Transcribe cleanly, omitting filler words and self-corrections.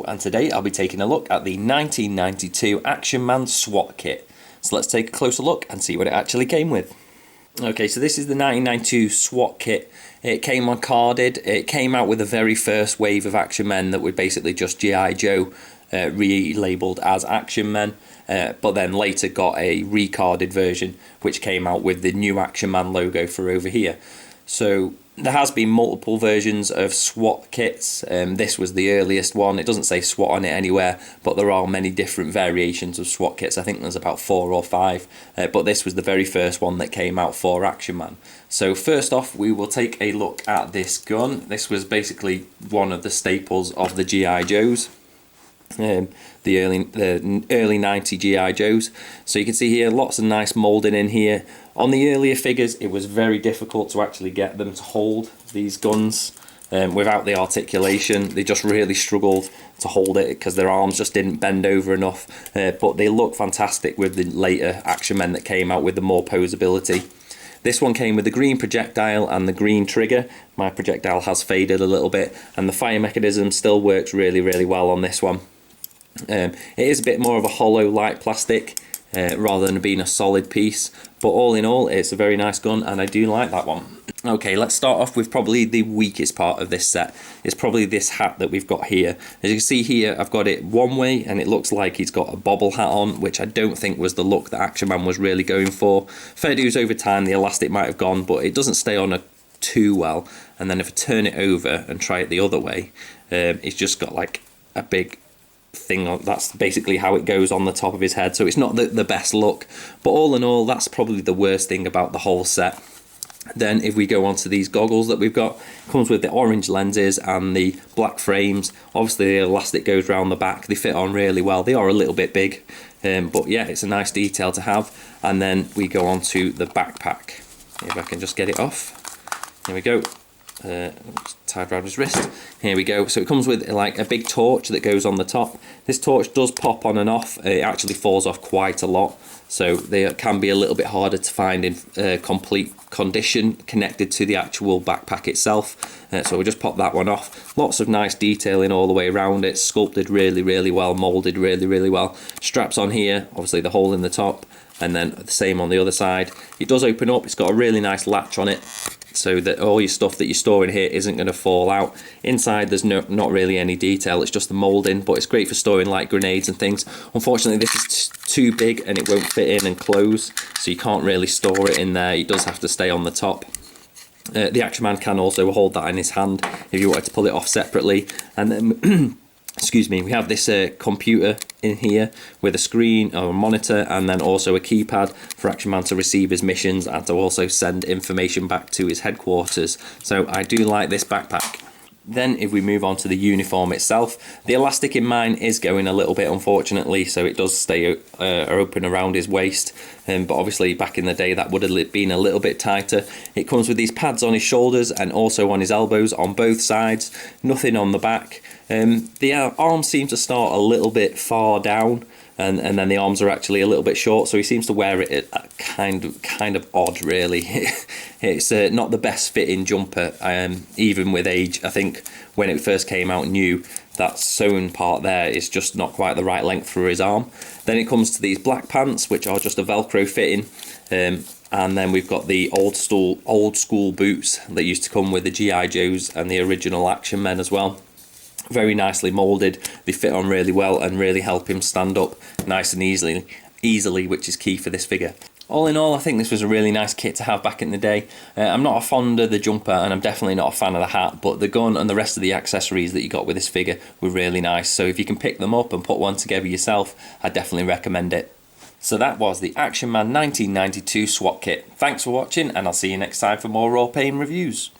and today I'll be taking a look at the 1992 Action Man S.W.A.T Kit. So let's take a closer look and see what it actually came with. Okay, so this is the 1992 S.W.A.T Kit. It came on carded. It came out with the very first wave of Action Men that were basically just G.I. Joe relabeled as Action Men, but then later got a recarded version which came out with the new Action Man logo for over here. So there has been multiple versions of S.W.A.T kits. This was the earliest one. It doesn't say SWAT on it anywhere, but there are many different variations of S.W.A.T kits. I think there's about 4 or 5, but this was the very first one that came out for Action Man. So first off, we will take a look at this gun. This was basically one of the staples of the G.I. Joes. The early 90 G.I. Joes. So you can see here lots of nice moulding in here. On the earlier figures it was very difficult to actually get them to hold these guns without the articulation. They just really struggled to hold it because their arms just didn't bend over enough, but they look fantastic with the later Action Men that came out with the more posability. This one came with the green projectile and the green trigger. My projectile has faded a little bit and the fire mechanism still works really well on this one. It is a bit more of a hollow light plastic rather than being a solid piece, but all in all it's a very nice gun and I do like that one. Okay, let's start off with probably the weakest part of this set. It's probably this hat that we've got here. As you can see here, I've got it one way and it looks like he's got a bobble hat on, which I don't think was the look that Action Man was really going for. Fair dues, over time the elastic might have gone, but it doesn't stay on too well. And then if I turn it over and try it the other way, it's just got like a big thing on. That's basically how it goes on the top of his head, so it's not the best look, but all in all that's probably the worst thing about the whole set. Then if we go on to these goggles that we've got, comes with the orange lenses and the black frames. Obviously the elastic goes around the back. They fit on really well. They are a little bit big, but yeah, it's a nice detail to have. And then we go on to the backpack. If I can just get it off. Here we go. Tied around his wrist. Here we go. So it comes with like a big torch that goes on the top. This torch does pop on and off. It actually falls off quite a lot, so they can be a little bit harder to find in complete condition connected to the actual backpack itself. So we'll just pop that one off. Lots of nice detailing all the way around it, sculpted really well, moulded really well. Straps on here, obviously the hole in the top, and then the same on the other side. It does open up. It's got a really nice latch on it, so that all your stuff that you store in here isn't going to fall out. Inside there's not really any detail, it's just the moulding, but it's great for storing like grenades and things. Unfortunately this is too big and it won't fit in and close, so you can't really store it in there. It does have to stay on the top. The Action Man can also hold that in his hand if you wanted to pull it off separately. And then excuse me, we have this computer in here with a screen or a monitor, and then also a keypad for Action Man to receive his missions and to also send information back to his headquarters. So I do like this backpack. Then if we move on to the uniform itself, the elastic in mine is going a little bit, unfortunately, so it does stay open around his waist, but obviously back in the day that would have been a little bit tighter. It comes with these pads on his shoulders and also on his elbows on both sides, nothing on the back. The arms seem to start a little bit far down, and then the arms are actually a little bit short, so he seems to wear it kind of odd really. It's not the best fitting jumper, even with age. I think when it first came out new, that sewn part there is just not quite the right length for his arm. Then it comes to these black pants, which are just a Velcro fitting, and then we've got the old school boots that used to come with the G.I. Joes and the original Action Men as well. Very nicely moulded, they fit on really well and really help him stand up nice and easily, which is key for this figure. All in all, I think this was a really nice kit to have back in the day. I'm not a fond of the jumper and I'm definitely not a fan of the hat, but the gun and the rest of the accessories that you got with this figure were really nice. So if you can pick them up and put one together yourself, I definitely recommend it. So that was the Action Man 1992 S.W.A.T Kit. Thanks for watching, and I'll see you next time for more Rawpain reviews.